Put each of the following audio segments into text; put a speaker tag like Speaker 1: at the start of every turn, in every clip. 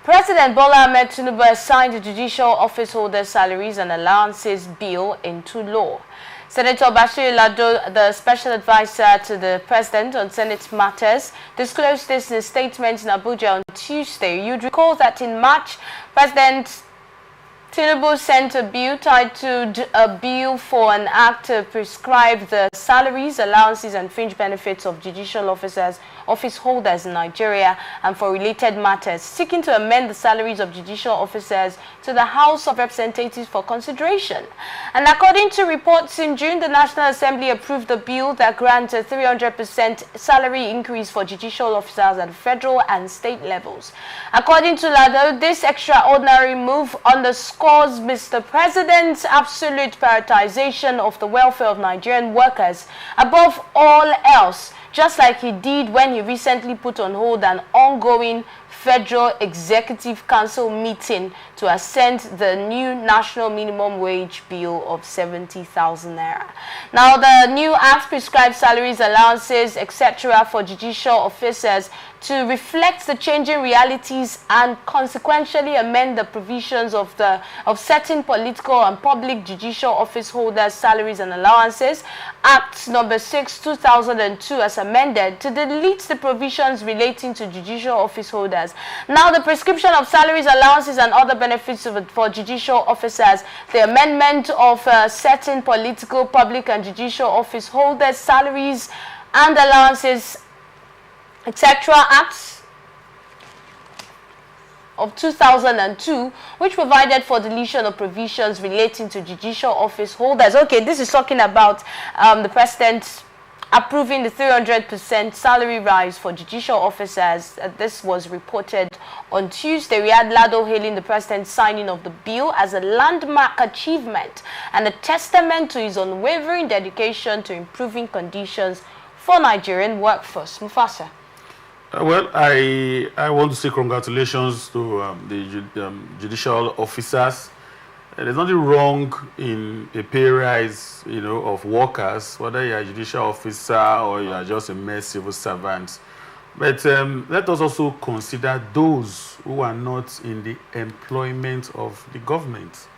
Speaker 1: President Bola Tinubu has signed the Judicial Office Holders' Salaries and Allowances Bill into law. Senator Bashir Lado, the special advisor to the President on Senate matters, disclosed this in a statement in Abuja on Tuesday. You'd recall that in March, President Tinubu sent a bill titled a bill for an act to prescribe the salaries, allowances and fringe benefits of judicial office holders in Nigeria and for related matters, seeking to amend the salaries of judicial officers to the House of Representatives for consideration. And according to reports in June, the National Assembly approved the bill that grants a 300% salary increase for judicial officers at federal and state levels. According to Lado, this extraordinary move underscores Mr. President's absolute prioritization of the welfare of Nigerian workers above all else, just like he did when he recently put on hold an ongoing Federal Executive Council meeting to assent the new national minimum wage bill of 70,000 naira. Now, the new act prescribes salaries, allowances, etc. for judicial officers to reflect the changing realities and consequentially amend the provisions of certain political and public judicial office holders' salaries and allowances, Act Number 6, 2002, as amended, to delete the provisions relating to judicial office holders. Now, the prescription of salaries, allowances, and other benefits for judicial officers, the amendment of certain political, public, and judicial office holders' salaries and allowances, etc. Acts of 2002, which provided for deletion of provisions relating to judicial office holders. Okay, this is talking about the President approving the 300% salary rise for judicial officers. This was reported on Tuesday. We had Lado hailing the President's signing of the bill as a landmark achievement and a testament to his unwavering dedication to improving conditions for Nigerian workforce. Mufasa.
Speaker 2: Well, I want to say congratulations to the judicial officers. There's nothing wrong in a pay rise, of workers, whether you're a judicial officer or you are just a mere civil servant. But let us also consider those who are not in the employment of the government.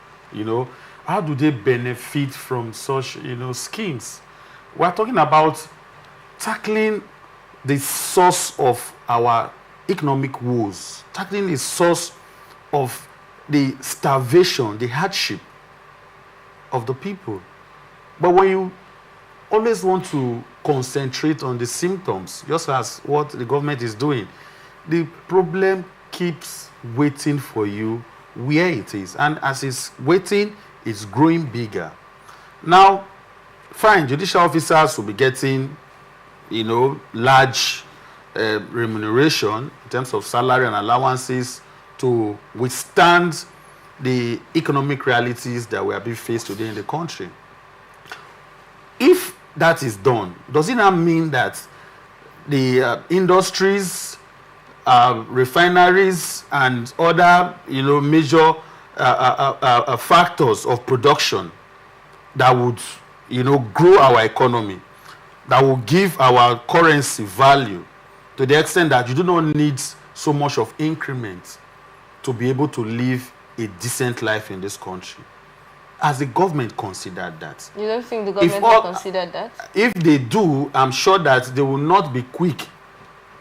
Speaker 2: How do they benefit from such, schemes? We're talking about tackling the source of our economic woes, tackling the source of the starvation, the hardship of the people. But when you always want to concentrate on the symptoms, just as what the government is doing, the problem keeps waiting for you where it is. And as it's waiting, it's growing bigger. Now, fine, judicial officers will be getting large remuneration in terms of salary and allowances to withstand the economic realities that we are being faced today in the country. If that is done, does it not mean that the industries, refineries, and other major factors of production that would grow our economy, that will give our currency value to the extent that you do not need so much of increment to be able to live a decent life in this country? Has the government considered that?
Speaker 1: You don't think the government will consider that?
Speaker 2: If they do, I'm sure that they will not be quick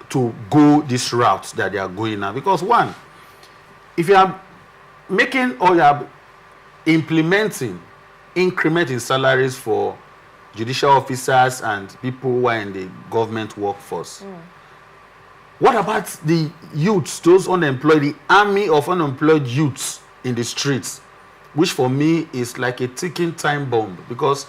Speaker 2: to go this route that they are going now. Because one, if you are making or you are implementing increment in salaries for judicial officers and people who are in the government workforce, what about the youths, those unemployed, the army of unemployed youths in the streets, which for me is like a ticking time bomb? Because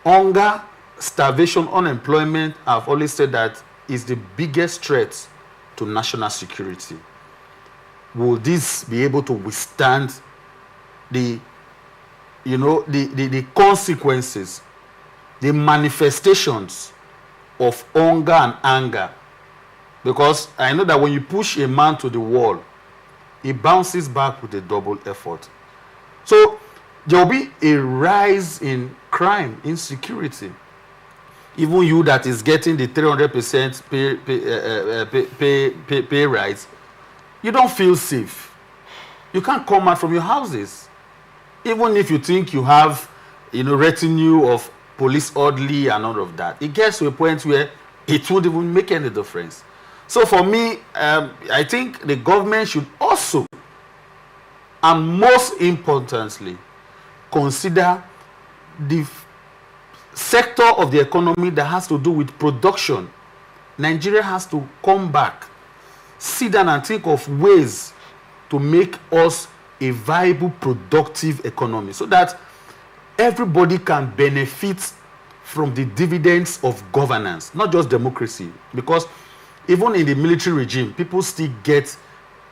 Speaker 2: hunger, starvation, unemployment, I've always said that is the biggest threat to national security. Will this be able to withstand the consequences, the manifestations of hunger and anger? Because I know that when you push a man to the wall, he bounces back with a double effort. So there will be a rise in crime, insecurity. Even you that is getting the 300% pay rise, you don't feel safe. You can't come out from your houses. Even if you think you have, retinue of police orderly and all of that, it gets to a point where it won't even make any difference. So for me, I think the government should also, and most importantly, consider the sector of the economy that has to do with production. Nigeria has to come back, sit down and think of ways to make us a viable, productive economy so that everybody can benefit from the dividends of governance, not just democracy. Because even in the military regime, people still get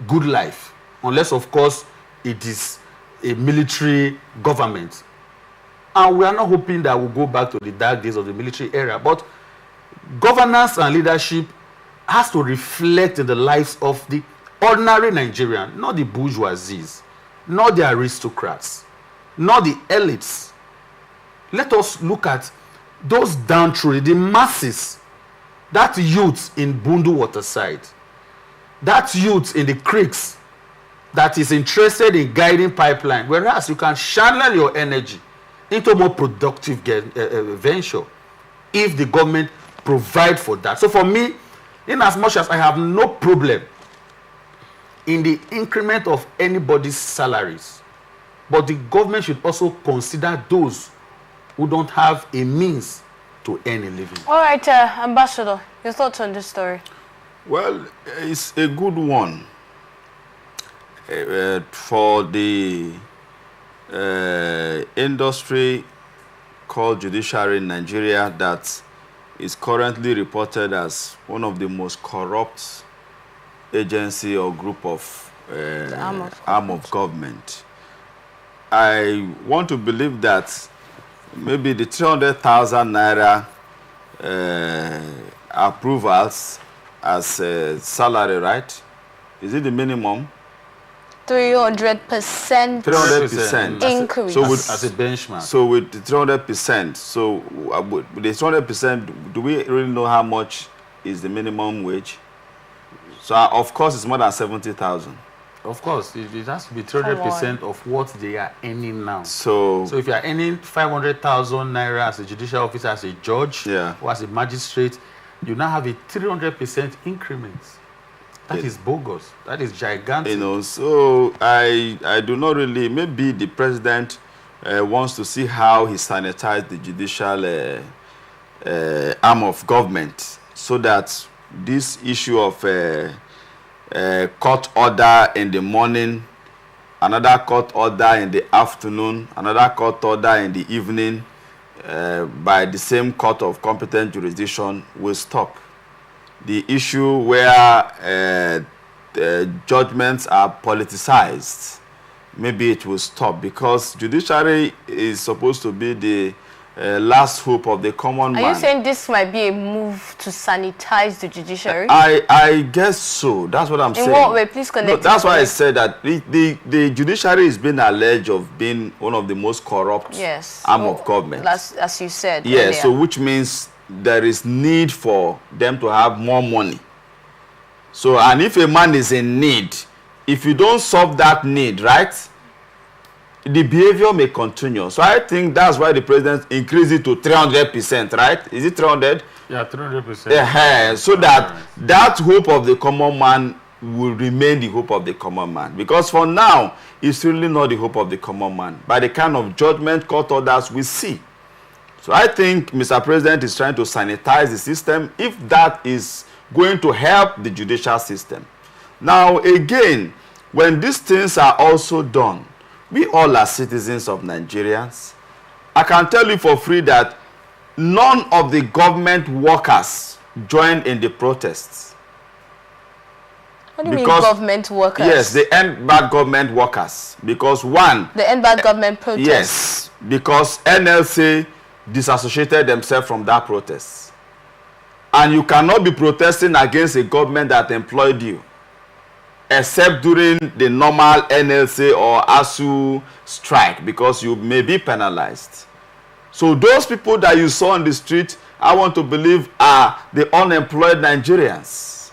Speaker 2: good life, unless, of course, it is a military government. And we are not hoping that we'll go back to the dark days of the military era. But governance and leadership has to reflect in the lives of the ordinary Nigerian, not the bourgeoisies, not the aristocrats, not the elites. Let us look at those downtrodden, the masses, that youth in Bundu Waterside, that youth in the creeks that is interested in guiding pipeline, whereas you can channel your energy into more productive venture if the government provide for that. So for me, in as much as I have no problem in the increment of anybody's salaries, but the government should also consider those who don't have a means to earn a living.
Speaker 1: All right, Ambassador, your thoughts on this story?
Speaker 3: Well, it's a good one for the industry called judiciary in Nigeria that is currently reported as one of the most corrupt agency or group of arm of government. I want to believe that maybe the 300,000 naira approvals as salary, right? Is it the minimum?
Speaker 1: 300%
Speaker 3: 300%
Speaker 1: increase.
Speaker 3: So with,
Speaker 2: as a benchmark.
Speaker 3: So with the 300%, so with the 300%, do we really know how much is the minimum wage? So of course it's more than 70,000.
Speaker 2: Of course, it has to be 300% of what they are earning now.
Speaker 3: So
Speaker 2: if you are earning 500,000 naira as a judicial officer, as a judge, or as a magistrate, you now have a 300% increment. That is bogus. That is gigantic.
Speaker 3: So I do not really, maybe the president wants to see how he sanitized the judicial arm of government so that this issue of court order in the morning, another court order in the afternoon, another court order in the evening by the same court of competent jurisdiction will stop. The issue where judgments are politicized, maybe it will stop, because judiciary is supposed to be the last hope of the common man.
Speaker 1: Are you saying this might be a move to sanitize the judiciary?
Speaker 3: I guess so. That's what I'm saying.
Speaker 1: In what way? Please connect.
Speaker 3: No, that's why I said that the judiciary is being alleged of being one of the most corrupt arm of government.
Speaker 1: As you said.
Speaker 3: Yeah, so which means there is need for them to have more money. So, and if a man is in need, if you don't solve that need, right, the behavior may continue. So I think that's why the president increased it to 300%, right? Is it 300?
Speaker 2: Yeah, 300%.
Speaker 3: So that hope of the common man will remain the hope of the common man. Because for now, it's really not the hope of the common man. By the kind of judgment court orders we see. So I think Mr. President is trying to sanitize the system if that is going to help the judicial system. Now, again, when these things are also done, we all are citizens of Nigerians. I can tell you for free that none of the government workers joined in the protests.
Speaker 1: What do you mean government workers?
Speaker 3: Yes, the end bad government workers. Because one...
Speaker 1: The end bad government protests?
Speaker 3: Yes, because NLC disassociated themselves from that protest. And you cannot be protesting against a government that employed you, except during the normal NLC or ASU strike, because you may be penalized. So those people that you saw on the street, I want to believe are the unemployed Nigerians.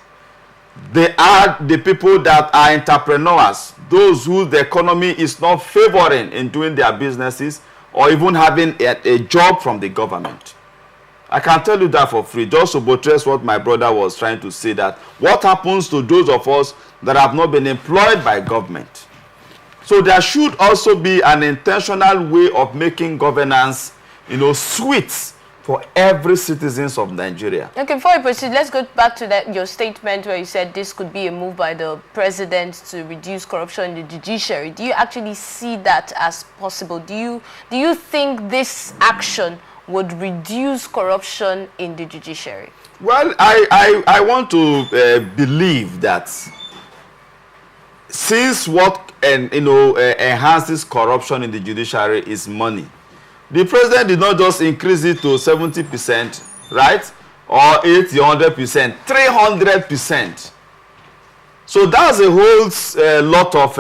Speaker 3: They are the people that are entrepreneurs, those who the economy is not favoring in doing their businesses or even having a job from the government. I can tell you that for free, just to buttress what my brother was trying to say, that what happens to those of us that have not been employed by government. So there should also be an intentional way of making governance, sweet for every citizens of Nigeria.
Speaker 1: Okay, before we proceed, let's go back to your statement where you said this could be a move by the president to reduce corruption in the judiciary. Do you actually see that as possible? Do you think this action would reduce corruption in the judiciary?
Speaker 3: Well, I want to believe that since what enhances corruption in the judiciary is money, the president did not just increase it to 70%, right? Or 80, 100%, 300%. So that's a whole lot of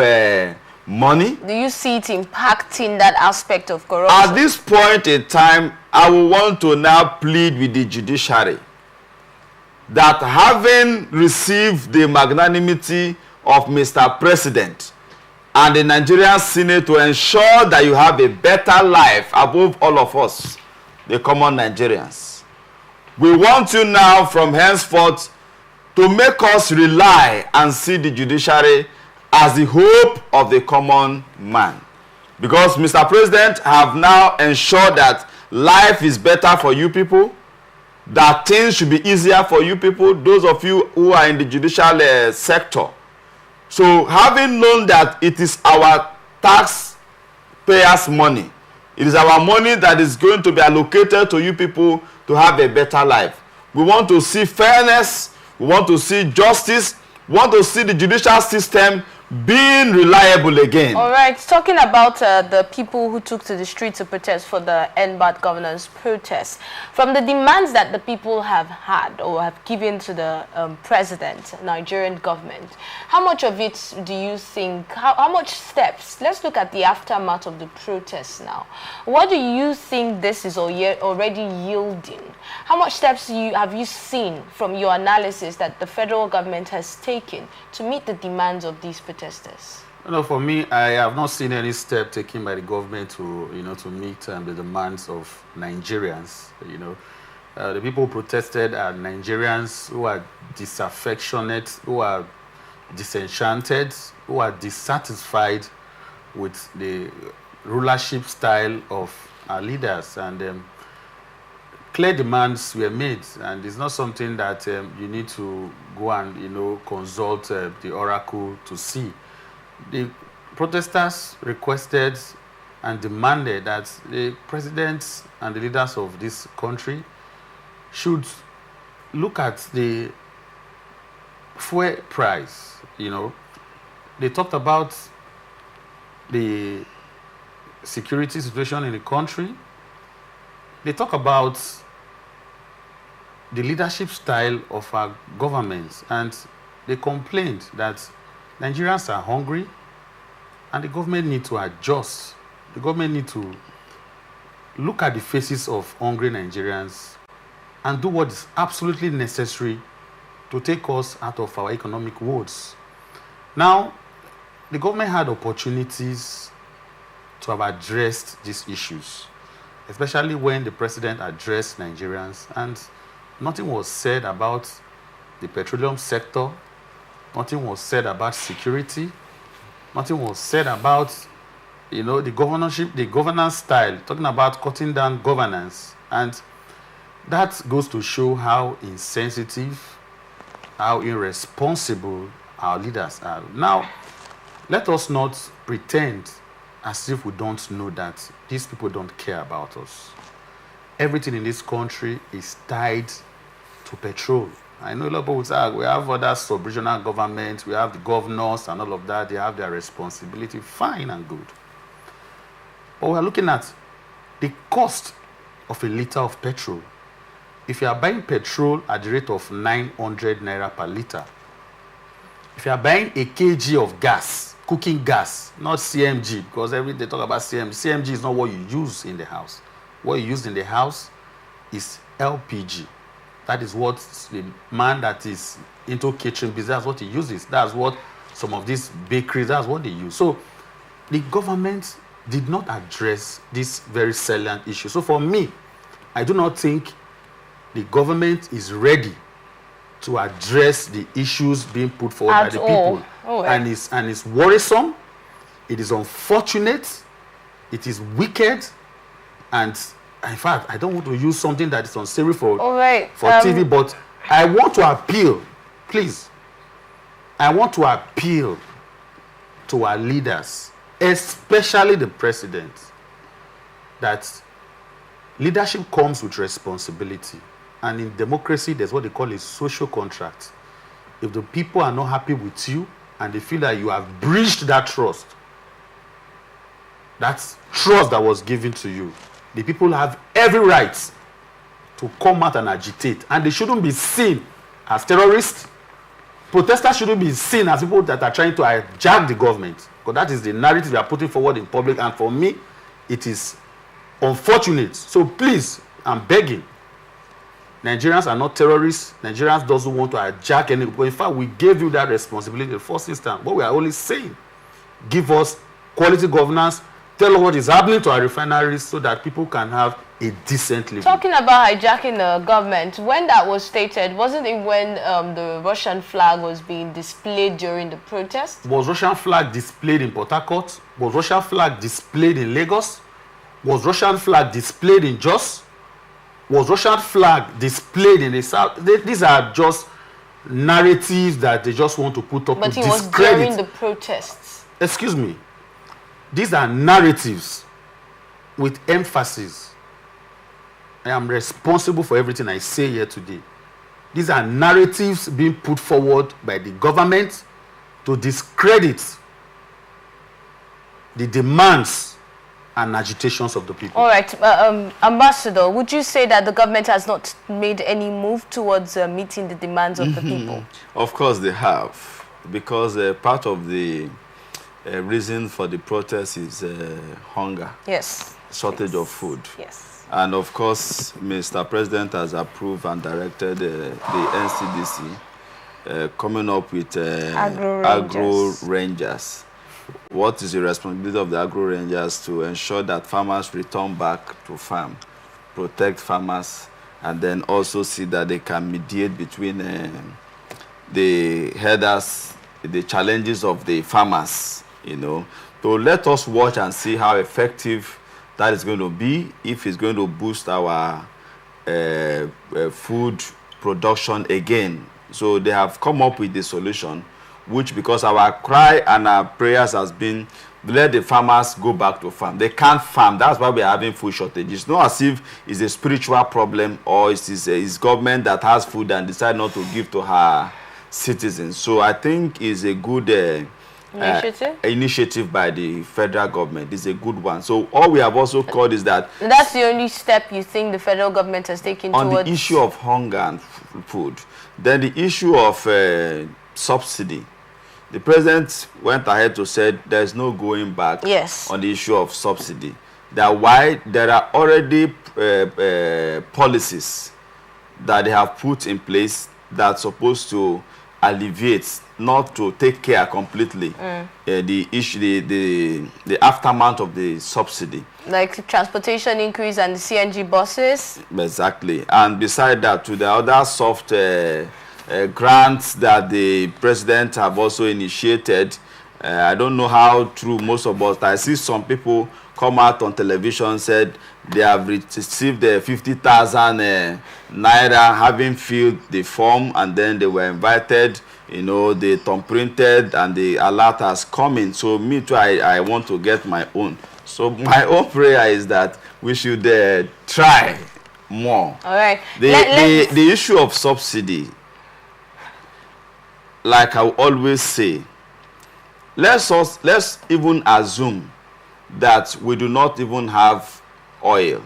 Speaker 3: money.
Speaker 1: Do you see it impacting that aspect of corruption?
Speaker 3: At this point in time, I will want to now plead with the judiciary that, having received the magnanimity of Mr. President and the Nigerian Senate to ensure that you have a better life above all of us, the common Nigerians, we want you now from henceforth to make us rely and see the judiciary as the hope of the common man. Because Mr. President have now ensured that life is better for you people, that things should be easier for you people, those of you who are in the judicial sector. So having known that it is our taxpayers' money, it is our money that is going to be allocated to you people to have a better life. We want to see fairness, we want to see justice, we want to see the judicial system being reliable again.
Speaker 1: All right, talking about the people who took to the street to protest for the End Bad Governance protest, from the demands that the people have had or have given to the president, Nigerian government, how much of it do you think, how much steps, let's look at the aftermath of the protests now. What do you think this is already yielding? How much steps have you seen from your analysis that the federal government has taken to meet the demands of these protesters?
Speaker 2: For me, I have not seen any step taken by the government to, to meet the demands of Nigerians. The people who protested are Nigerians who are disaffectionate, who are disenchanted, who are dissatisfied with the rulership style of our leaders, and clear demands were made, and it's not something that you need to go and consult the oracle to see. The protesters requested and demanded that the president and the leaders of this country should look at the fuel price. They talked about the security situation in the country. They talk about the leadership style of our government, and they complained that Nigerians are hungry and the government need to adjust. The government need to look at the faces of hungry Nigerians and do what is absolutely necessary to take us out of our economic woes. Now, the government had opportunities to have addressed these issues, especially when the president addressed Nigerians, and nothing was said about the petroleum sector, nothing was said about security, nothing was said about, the governorship, the governance style, talking about cutting down governance. And that goes to show how insensitive, how irresponsible our leaders are. Now, let us not pretend as if we don't know that these people don't care about us. Everything in this country is tied to petrol. I know a lot of people say, we have other sub-regional governments, we have the governors and all of that, they have their responsibility, fine and good. But we're looking at the cost of a liter of petrol. If you are buying petrol at the rate of 900 naira per liter, if you are buying a kg of gas, cooking gas, not CMG, because every day they talk about CMG. CMG is not what you use in the house. What you use in the house is LPG. That is what the man that is into catering business. That's what he uses. That's what some of these bakeries, that's what they use. So the government did not address this very salient issue. So for me, I do not think the government is ready to address the issues being put forward by the people. And it's worrisome, it is unfortunate, it is wicked, and in fact, I don't want to use something that is unsavory for TV, but I want to appeal, please, I want to appeal to our leaders, especially the president, that leadership comes with responsibility. And in democracy, there's what they call a social contract. If the people are not happy with you and they feel that you have breached that trust that was given to you, the people have every right to come out and agitate. And they shouldn't be seen as terrorists. Protesters shouldn't be seen as people that are trying to hijack the government. Because that is the narrative they are putting forward in public. And for me, it is unfortunate. So please, I'm begging, Nigerians are not terrorists. Nigerians doesn't want to hijack anyone. In fact, we gave you that responsibility the first instance. But we are only saying, give us quality governance, tell us what is happening to our refineries so that people can have a decent living. Talking
Speaker 1: about hijacking the government, when that was stated, wasn't it when the Russian flag was being displayed during the protest?
Speaker 2: Was Russian flag displayed in Port Harcourt? Was Russian flag displayed in Lagos? Was Russian flag displayed in Jos? Was Russian flag displayed in the south? These are just narratives that they just want to put up to discredit. But it was during
Speaker 1: the protests.
Speaker 2: Excuse me. These are narratives with emphasis. I am responsible for everything I say here today. These are narratives being put forward by the government to discredit the demands and agitations of the people.
Speaker 1: All right. Ambassador, would you say that the government has not made any move towards meeting the demands of the people?
Speaker 3: Of course they have, because part of the reason for the protest is hunger.
Speaker 1: Yes.
Speaker 3: Shortage of food.
Speaker 1: Yes.
Speaker 3: And of course, Mr. President has approved and directed the NCDC coming up with agro rangers. What is the responsibility of the agro rangers? To ensure that farmers return back to farm, protect farmers, and then also see that they can mediate between the herders, the challenges of the farmers, you know. So let us watch and see how effective that is going to be, if it's going to boost our food production again. So they have come up with the solution, which, because our cry and our prayers has been, let the farmers go back to farm. They can't farm. That's why we're having food shortage. It's not as if it's a spiritual problem or it's government that has food and decide not to give to her citizens. So I think it's a good initiative by the federal government. It's a good one. So all we have also called is that...
Speaker 1: That's the only step you think the federal government has taken
Speaker 3: on the issue of hunger and food. Then the issue of subsidy. The president went ahead to say there's no going back on the issue of subsidy. That why there are already policies that they have put in place that's supposed to alleviate, not to take care completely, the issue, the aftermath of the subsidy.
Speaker 1: Like the transportation increase and the CNG buses?
Speaker 3: Exactly. And beside that, to the other soft grants that the president have also initiated. I don't know how true most of us. I see some people come out on television said they have received 50,000 naira, having filled the form, and then they were invited. You know, they thumb printed and the alert has come in. So me too, I want to get my own. So my own prayer is that we should try more.
Speaker 1: All right.
Speaker 3: The issue of subsidy, like I always say, let's even assume that we do not even have oil.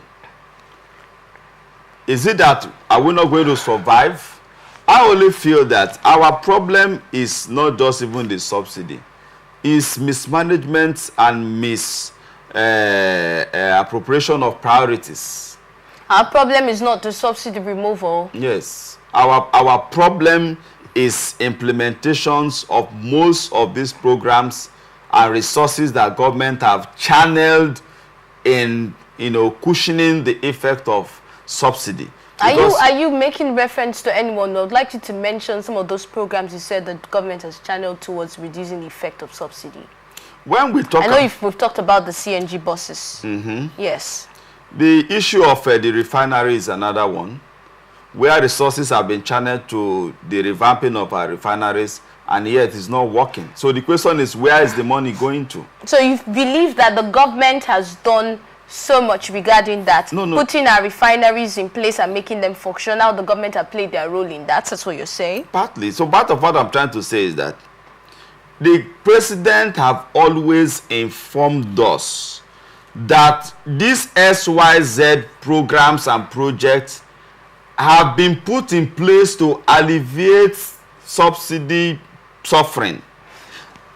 Speaker 3: Is it that are we not going to survive? I only feel that our problem is not just even the subsidy. It's mismanagement and appropriation of priorities.
Speaker 1: Our problem is not the subsidy removal.
Speaker 3: Yes. Our problem is implementations of most of these programs and resources that government have channeled in, cushioning the effect of subsidy.
Speaker 1: Are you making reference to anyone? I'd like you to mention some of those programs you said the government has channeled towards reducing the effect of subsidy.
Speaker 3: When we talk,
Speaker 1: I know we've talked about the CNG buses. Yes.
Speaker 3: The issue of the refinery is another one, where resources have been channeled to the revamping of our refineries, and yet it's not working. So the question is, where is the money going to? So
Speaker 1: you believe that the government has done so much regarding that, putting our refineries in place and making them functional? The government have played their role in that. That's what you're saying?
Speaker 3: Partly. So part of what I'm trying to say is that the president have always informed us that these SYZ programs and projects have been put in place to alleviate subsidy suffering.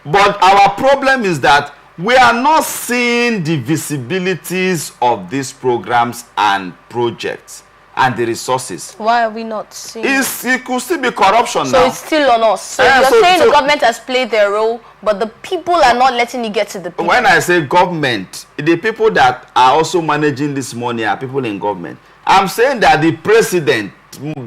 Speaker 3: But our problem is that we are not seeing the visibilities of these programs and projects and the resources.
Speaker 1: Why are we not seeing
Speaker 3: it? Could still be corruption now.
Speaker 1: So it's still on us. So you're saying the government has played their role, but the people are not letting it get to the people.
Speaker 3: When I say government, the people that are also managing this money are people in government. I'm saying that the president,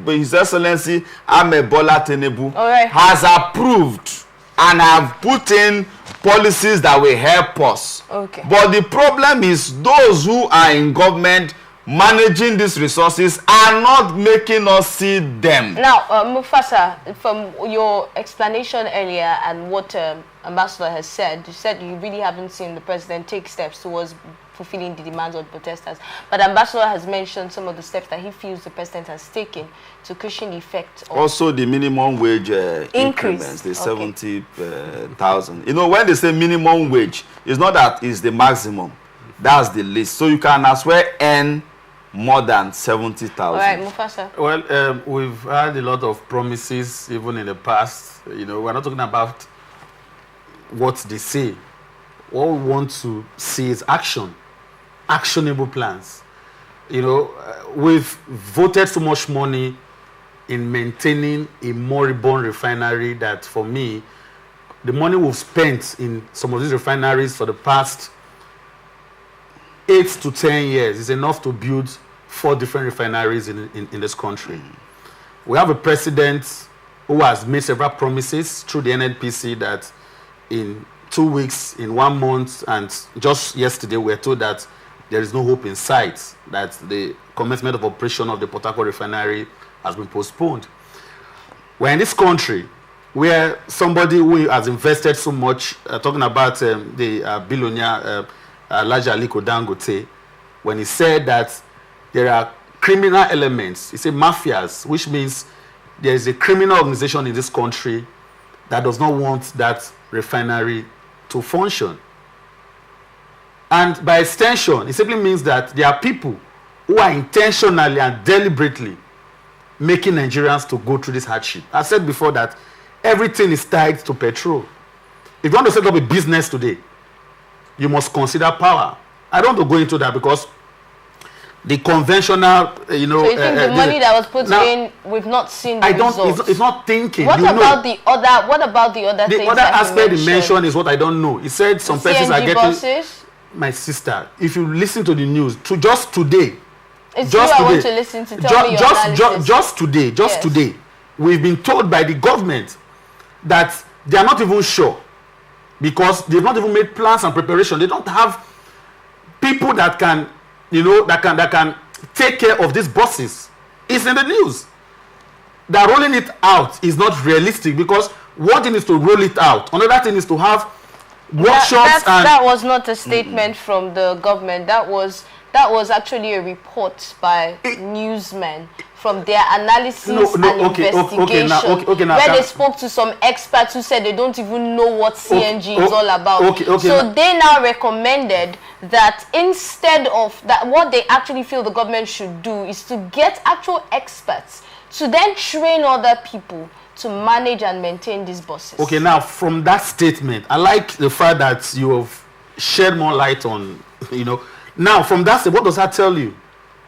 Speaker 3: His Excellency Bola Tinubu, has approved and have put in policies that will help us.
Speaker 1: Okay.
Speaker 3: But the problem is those who are in government managing these resources are not making us see them.
Speaker 1: Now, Mufasa, from your explanation earlier and what Ambassador has said, you said you really haven't seen the president take steps towards fulfilling the demands of the protesters. But Ambassador has mentioned some of the steps that he feels the president has taken to cushion the effect of
Speaker 3: also the minimum wage increments, the 70,000. When they say minimum wage, it's not that it's the maximum. That's the least. So you can as well earn more than 70,000.
Speaker 1: All right, Mufasa.
Speaker 2: Well, we've had a lot of promises even in the past. We're not talking about what they say. What we want to see is action, actionable plans. We've voted so much money in maintaining a moribund refinery that, for me, the money we've spent in some of these refineries for the past 8 to 10 years is enough to build 4 different refineries in this country. We have a president who has made several promises through the NNPC that in 2 weeks, in 1 month, and just yesterday we were told that there is no hope in sight, that the commencement of operation of the Port Harcourt refinery has been postponed. We're in this country where somebody who has invested so much, talking about the billionaire Alhaji Aliko Dangote, when he said that there are criminal elements, he said mafias, which means there is a criminal organization in this country that does not want that refinery to function. And by extension, it simply means that there are people who are intentionally and deliberately making Nigerians to go through this hardship. I said before that everything is tied to petrol. If you want to set up a business today, you must consider power. I don't want to go into that because the conventional,
Speaker 1: So you think the money that was put in, we've not seen the results?
Speaker 2: It's not thinking.
Speaker 1: What about the other things?
Speaker 2: The other aspect he mentioned is what I don't know. He said some persons are getting.
Speaker 1: Buses?
Speaker 2: My sister, if you listen to the news, just today.
Speaker 1: It's just today, I want to listen to tell me your analysis.
Speaker 2: Just today, we've been told by the government that they are not even sure because they've not even made plans and preparation. They don't have people that can, that can take care of these buses. It's in the news. That rolling it out is not realistic because one thing is to roll it out. Another thing is to have workshops.
Speaker 1: That was not a statement from the government. That was actually a report by newsmen from their analysis investigation, where they spoke to some experts who said they don't even know what CNG is all about. So they now recommended that instead of that, what they actually feel the government should do is to get actual experts to then train other people to manage and maintain these buses.
Speaker 2: Okay, now from that statement, I like the fact that you have shed more light on, Now from that statement, what does that tell you?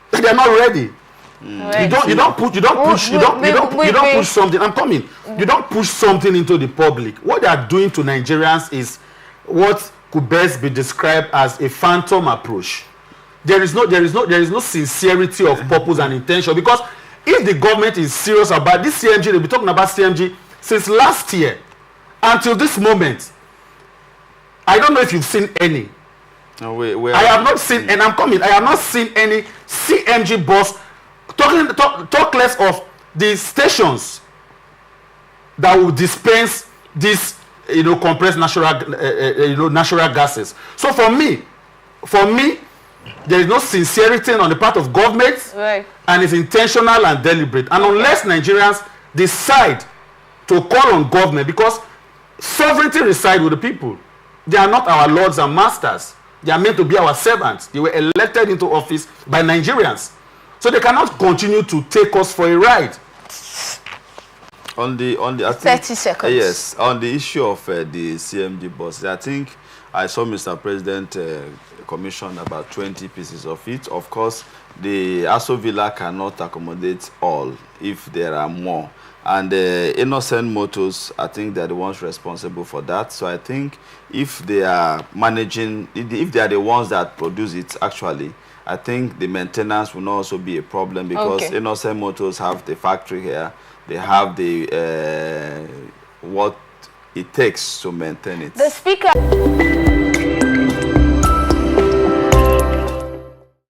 Speaker 2: That they are not ready.
Speaker 1: Right.
Speaker 2: You don't push something. I'm coming. You don't push something into the public. What they are doing to Nigerians is what could best be described as a phantom approach. There is no sincerity of purpose and intention, because if the government is serious about this CMG, they'll be talking about CMG since last year until this moment. I don't know if you've seen any.
Speaker 3: No,
Speaker 2: I have not seen, and I'm coming. I have not seen any CMG boss talk less of the stations that will dispense this, compressed natural gases. So for me, there is no sincerity on the part of government,
Speaker 1: Right.
Speaker 2: and it's intentional and deliberate. And unless Nigerians decide to call on government, because sovereignty resides with the people. They are not our lords and masters. They are meant to be our servants. They were elected into office by Nigerians. So they cannot continue to take us for a ride.
Speaker 3: On the I think,
Speaker 1: 30 seconds.
Speaker 3: Yes, on the issue of the CMG buses, I think I saw Mr. President commission about 20 pieces of it. Of course, the Aso Villa cannot accommodate all if there are more. And Innocent Motors, I think they're the ones responsible for that. So I think if they are managing, if they are the ones that produce it, actually, I think the maintenance will not also be a problem, because Innocent Motors have the factory here. They have the what it takes to maintain it.
Speaker 1: The speaker.